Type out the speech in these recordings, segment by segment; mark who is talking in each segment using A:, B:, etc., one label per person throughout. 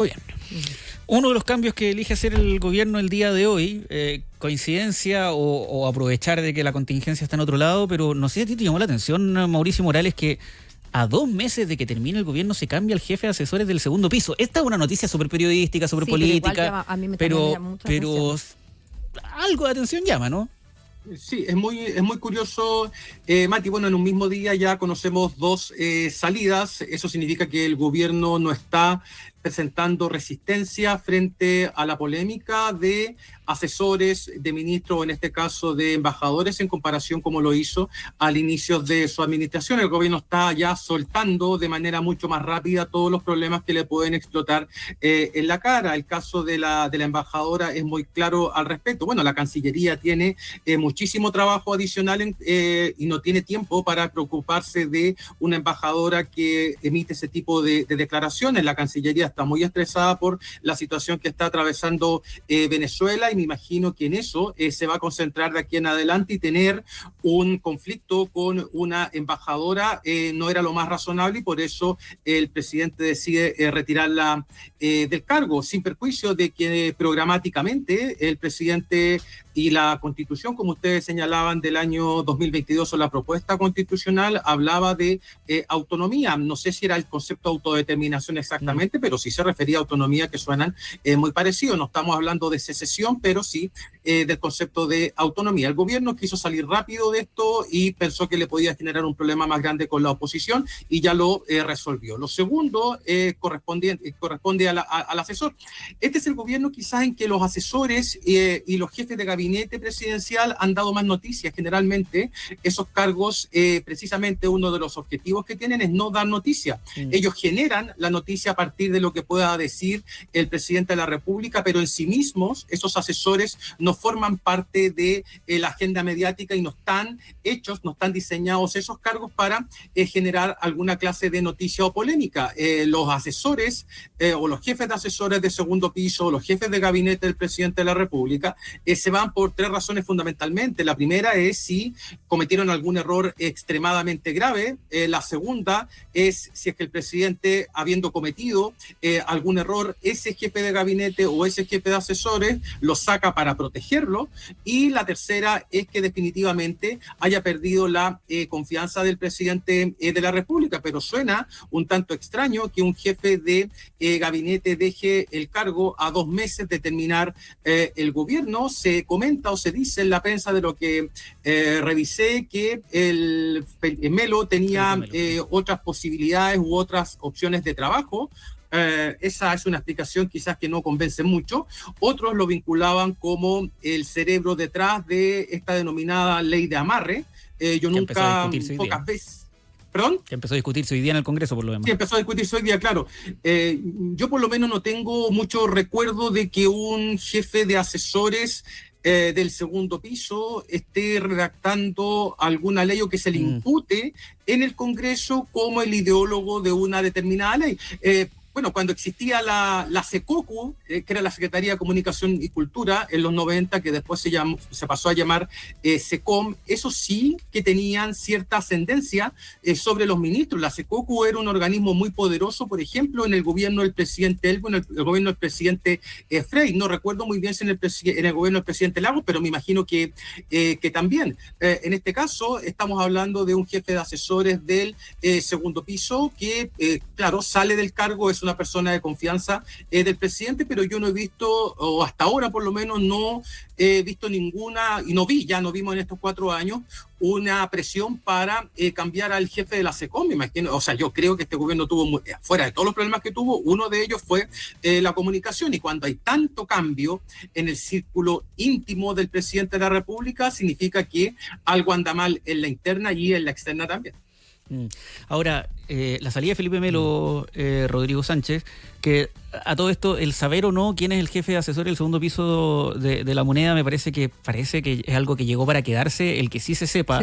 A: Gobierno. Uno de los cambios que elige hacer el gobierno el día de hoy, coincidencia o aprovechar de que la contingencia está en otro lado, pero no sé si a ti te llamó la atención, Mauricio Morales, que a 2 meses de que termine el gobierno se cambia el jefe de asesores del segundo piso. Esta es una noticia súper periodística, súper política, pero algo de atención llama, ¿no?
B: Sí, es muy curioso, Mati. Bueno, en un mismo día ya conocemos 2 salidas. Eso significa que el gobierno no está presentando resistencia frente a la polémica de asesores, de ministros, o en este caso de embajadores, en comparación como lo hizo al inicio de su administración. El gobierno está ya soltando de manera mucho más rápida todos los problemas que le pueden explotar en la cara. El caso de la embajadora es muy claro al respecto. Bueno, la Cancillería tiene muchísimo trabajo adicional y no tiene tiempo para preocuparse de una embajadora que emite ese tipo de declaraciones. La Cancillería está muy estresada por la situación que está atravesando Venezuela, y me imagino que en eso se va a concentrar de aquí en adelante, y tener un conflicto con una embajadora no era lo más razonable, y por eso el presidente decide retirarla del cargo, sin perjuicio de que programáticamente el presidente y la Constitución, como ustedes señalaban, del año 2022, o la propuesta constitucional, hablaba de autonomía. No sé si era el concepto de autodeterminación exactamente, pero sí se refería a autonomía, que suenan muy parecidos. No estamos hablando de secesión, pero sí del concepto de autonomía. El gobierno quiso salir rápido de esto y pensó que le podía generar un problema más grande con la oposición, y ya lo resolvió. Lo segundo corresponde al asesor. Este es el gobierno quizás en que los asesores y los jefes de gabinete presidencial han dado más noticias. Generalmente esos cargos, precisamente uno de los objetivos que tienen es no dar noticia. Ellos generan la noticia a partir de lo que pueda decir el presidente de la República, pero en sí mismos esos asesores no forman parte de la agenda mediática, y no están diseñados esos cargos para generar alguna clase de noticia o polémica. Los asesores o los jefes de asesores de segundo piso, o los jefes de gabinete del presidente de la República, se van por 3 razones fundamentalmente. La primera es si cometieron algún error extremadamente grave. La segunda es si es que el presidente, habiendo cometido algún error, ese jefe de gabinete o ese jefe de asesores lo saca para protegerlo. Y la tercera es que definitivamente haya perdido la confianza del presidente de la República. Pero suena un tanto extraño que un jefe de gabinete deje el cargo a 2 meses de terminar el gobierno. Se comenta o se dice en la prensa, de lo que revisé, que el Melo tenía otras posibilidades u otras opciones de trabajo. Esa es una explicación quizás que no convence mucho. Otros lo vinculaban como el cerebro detrás de esta denominada ley de amarre. Yo nunca, pocas veces... ¿Perdón?
A: Que empezó a discutirse hoy día en el Congreso, por lo demás.
B: Sí, empezó a discutirse hoy día, claro. Yo por lo menos no tengo mucho recuerdo de que un jefe de asesores del segundo piso esté redactando alguna ley o que se le impute en el Congreso como el ideólogo de una determinada ley. Bueno, cuando existía la SECOCU, que era la Secretaría de Comunicación y Cultura, en los 90, que después se pasó a llamar SECOM, eso sí que tenían cierta ascendencia sobre los ministros. La SECOCU era un organismo muy poderoso, por ejemplo, en el gobierno del presidente Elgo, en el gobierno del presidente Frey. No recuerdo muy bien si en el gobierno del presidente Lagos, pero me imagino que también. En este caso, estamos hablando de un jefe de asesores del segundo piso que, claro, sale del cargo, es una persona de confianza del presidente, pero yo no he visto, o hasta ahora por lo menos no he visto ninguna, y no vimos en estos 4 años, una presión para cambiar al jefe de la SECOM. Me imagino, o sea, yo creo que este gobierno tuvo, fuera de todos los problemas que tuvo, uno de ellos fue la comunicación, y cuando hay tanto cambio en el círculo íntimo del presidente de la República, significa que algo anda mal en la interna y en la externa también.
A: Ahora, la salida de Felipe Melo, Rodrigo Sánchez, que a todo esto, el saber o no quién es el jefe de asesor del segundo piso de la Moneda, me parece que es algo que llegó para quedarse. El que sí se sepa,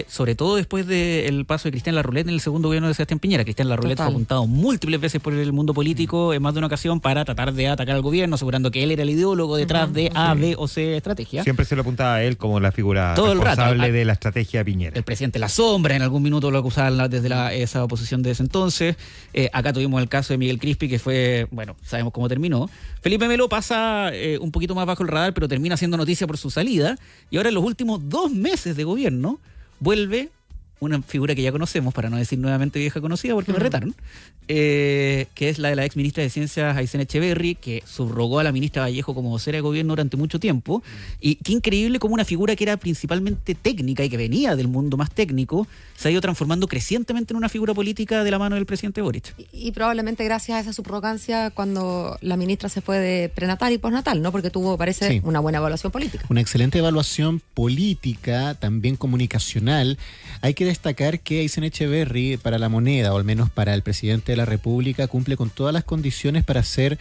A: sobre todo después del paso de Cristian Larroulet en el segundo gobierno de Sebastián Piñera. Cristian Larroulet fue apuntado múltiples veces por el mundo político en más de una ocasión para tratar de atacar al gobierno, asegurando que él era el ideólogo detrás de A, B o C estrategia.
C: Siempre se lo apuntaba a él como la figura todo responsable de la estrategia de Piñera.
A: El presidente La Sombra en algún minuto lo acusaban desde esa fuerza de oposición de ese entonces. Acá tuvimos el caso de Miguel Crispi, que fue, bueno, sabemos cómo terminó. Felipe Melo pasa un poquito más bajo el radar, pero termina siendo noticia por su salida. Y ahora en los últimos 2 meses de gobierno vuelve una figura que ya conocemos, para no decir nuevamente vieja conocida, porque me retaron, que es la de la ex ministra de Ciencias, Aysén Echeverry, que subrogó a la ministra Vallejo como vocera de gobierno durante mucho tiempo. Y qué increíble cómo una figura que era principalmente técnica y que venía del mundo más técnico, se ha ido transformando crecientemente en una figura política de la mano del presidente Boric.
C: Y probablemente gracias a esa subrogancia cuando la ministra se fue de prenatal y postnatal, ¿no? Porque tuvo, parece, una buena evaluación política.
D: Una excelente evaluación política, también comunicacional. Hay que destacar que Aysén Echeverry, para La Moneda, o al menos para el presidente de la República, cumple con todas las condiciones para ser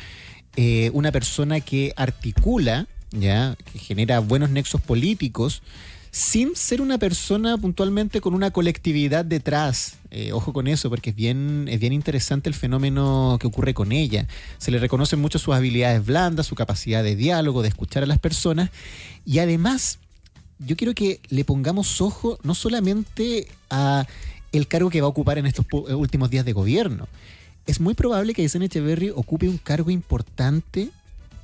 D: una persona que articula, ya, que genera buenos nexos políticos, sin ser una persona puntualmente con una colectividad detrás. Ojo con eso, porque es bien interesante el fenómeno que ocurre con ella. Se le reconocen mucho sus habilidades blandas, su capacidad de diálogo, de escuchar a las personas, y además yo quiero que le pongamos ojo no solamente a el cargo que va a ocupar en estos últimos días de gobierno. Es muy probable que Aysén Echeverry ocupe un cargo importante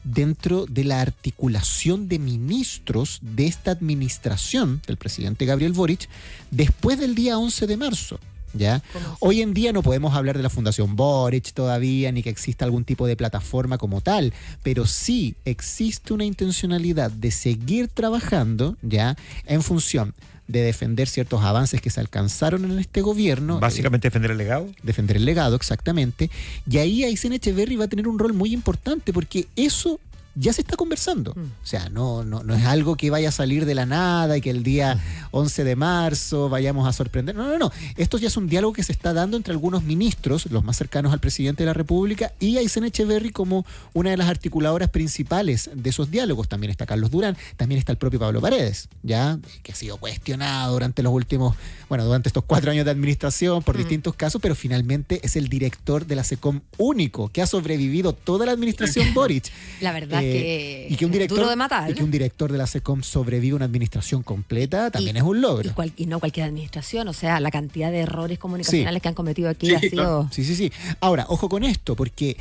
D: dentro de la articulación de ministros de esta administración del presidente Gabriel Boric después del día 11 de marzo. ¿Ya? Hoy en día no podemos hablar de la Fundación Boric todavía, ni que exista algún tipo de plataforma como tal, pero sí existe una intencionalidad de seguir trabajando, ¿ya?, en función de defender ciertos avances que se alcanzaron en este gobierno.
E: Básicamente defender el legado.
D: Defender el legado, exactamente. Y ahí Aysén Echeverry va a tener un rol muy importante porque eso ya se está conversando. O sea, no es algo que vaya a salir de la nada y que el día 11 de marzo vayamos a sorprender. No. Esto ya es un diálogo que se está dando entre algunos ministros, los más cercanos al presidente de la República, y Aysén Echeverry como una de las articuladoras principales de esos diálogos. También está Carlos Durán, también está el propio Pablo Paredes, ya, que ha sido cuestionado durante durante estos 4 años de administración por distintos casos, pero finalmente es el director de la SECOM único, que ha sobrevivido toda la administración Boric.
C: La verdad
D: y que un director,
C: duro de matar.
D: Y que un director de la SECOM sobrevive una administración completa también es un logro.
C: Y no cualquier administración, o sea, la cantidad de errores comunicacionales que han cometido aquí ha sido...
D: Sí. Ahora, ojo con esto, porque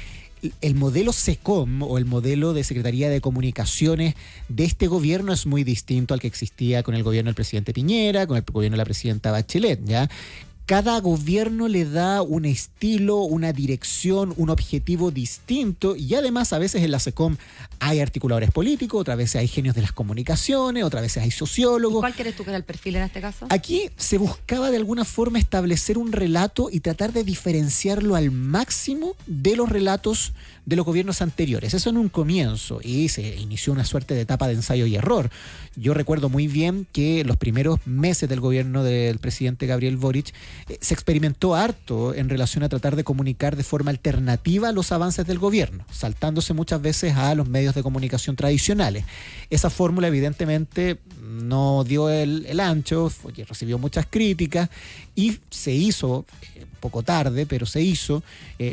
D: el modelo SECOM o el modelo de Secretaría de Comunicaciones de este gobierno es muy distinto al que existía con el gobierno del presidente Piñera, con el gobierno de la presidenta Bachelet, ¿ya? Cada gobierno le da un estilo, una dirección, un objetivo distinto, y además a veces en la SECOM hay articuladores políticos, otras veces hay genios de las comunicaciones, otras veces hay sociólogos.
C: ¿Y cuál crees tú que era el perfil en este caso?
D: Aquí se buscaba de alguna forma establecer un relato y tratar de diferenciarlo al máximo de los relatos de los gobiernos anteriores. Eso en un comienzo, y se inició una suerte de etapa de ensayo y error. Yo recuerdo muy bien que los primeros meses del gobierno del presidente Gabriel Boric se experimentó harto en relación a tratar de comunicar de forma alternativa los avances del gobierno, saltándose muchas veces a los medios de comunicación tradicionales. Esa fórmula evidentemente no dio el ancho, recibió muchas críticas y se hizo, poco tarde, pero se hizo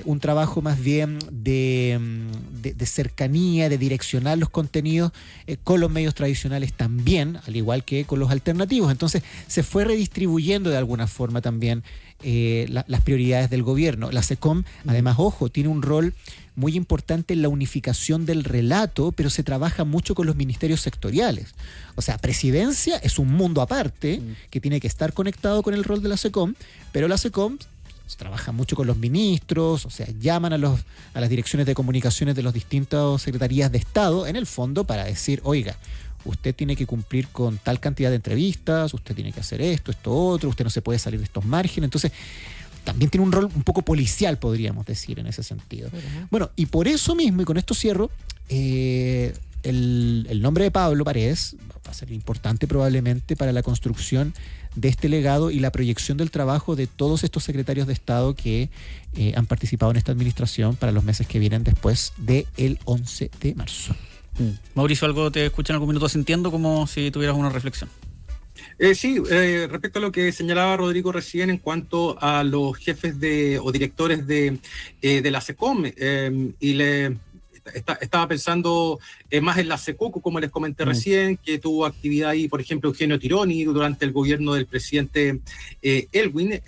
D: un trabajo más bien de cercanía, de direccionar los contenidos con los medios tradicionales también, al igual que con los alternativos. Entonces se fue redistribuyendo de alguna forma también las prioridades del gobierno. La SECOM, además, ojo, tiene un rol muy importante en la unificación del relato, pero se trabaja mucho con los ministerios sectoriales. O sea, presidencia es un mundo aparte que tiene que estar conectado con el rol de la SECOM, pero la SECOM se trabaja mucho con los ministros, o sea, llaman a las direcciones de comunicaciones de las distintas secretarías de Estado, en el fondo, para decir, oiga, usted tiene que cumplir con tal cantidad de entrevistas, usted tiene que hacer esto otro, usted no se puede salir de estos márgenes. Entonces, también tiene un rol un poco policial, podríamos decir, en ese sentido. Bueno, y por eso mismo, y con esto cierro, el nombre de Pablo Paredes va a ser importante probablemente para la construcción de este legado y la proyección del trabajo de todos estos secretarios de Estado que han participado en esta administración para los meses que vienen después del 11 de marzo.
A: Mauricio, algo te escucha en algún minuto sintiendo como si tuvieras una reflexión.
B: Sí, respecto a lo que señalaba Rodrigo recién en cuanto a los jefes o directores de la SECOM, estaba pensando más en la Secoco, como les comenté recién, que tuvo actividad ahí, por ejemplo, Eugenio Tironi durante el gobierno del presidente Elwin.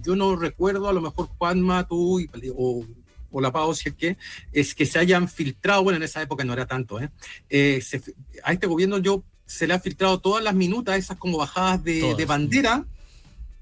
B: Yo no recuerdo, a lo mejor Juanma, tú o la Pau, si es que se hayan filtrado, bueno, en esa época no era tanto, a este gobierno se le han filtrado todas las minutas, esas como bajadas de bandera.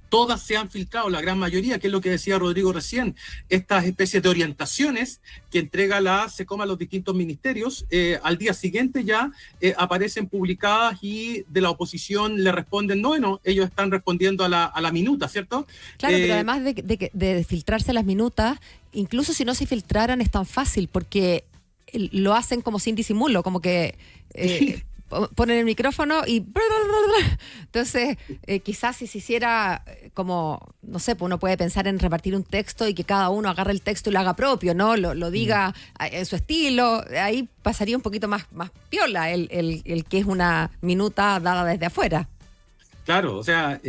B: Todas se han filtrado, la gran mayoría, que es lo que decía Rodrigo recién, estas especies de orientaciones que entrega la SECOM a los distintos ministerios, al día siguiente ya aparecen publicadas y de la oposición le responden, no, ellos están respondiendo a la minuta, ¿cierto?
C: Claro, pero además de filtrarse las minutas, incluso si no se filtraran es tan fácil, porque lo hacen como sin disimulo, como que... ponen el micrófono y... Entonces, quizás si se hiciera como, no sé, pues uno puede pensar en repartir un texto y que cada uno agarre el texto y lo haga propio, ¿no? Lo diga en su estilo. Ahí pasaría un poquito más piola el que es una minuta dada desde afuera.
B: Claro, o sea...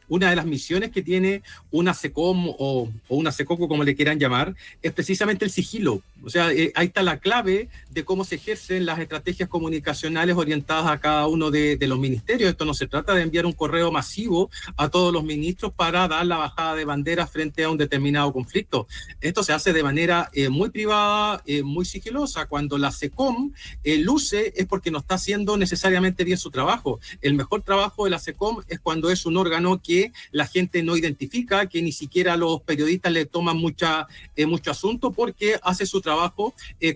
B: una de las misiones que tiene una SECOM o una SECOCO, como le quieran llamar, es precisamente el sigilo. O sea, ahí está la clave de cómo se ejercen las estrategias comunicacionales orientadas a cada uno de los ministerios. Esto no se trata de enviar un correo masivo a todos los ministros para dar la bajada de bandera frente a un determinado conflicto. Esto se hace de manera muy privada, muy sigilosa. Cuando la SECOM luce es porque no está haciendo necesariamente bien su trabajo. El mejor trabajo de la SECOM es cuando es un órgano que la gente no identifica, que ni siquiera los periodistas le toman mucho asunto, porque hace su trabajo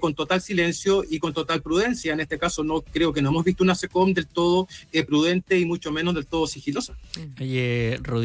B: con total silencio y con total prudencia. En este caso creo que no hemos visto una SECOM del todo prudente y mucho menos del todo sigilosa.
A: Oye, Rodrigo.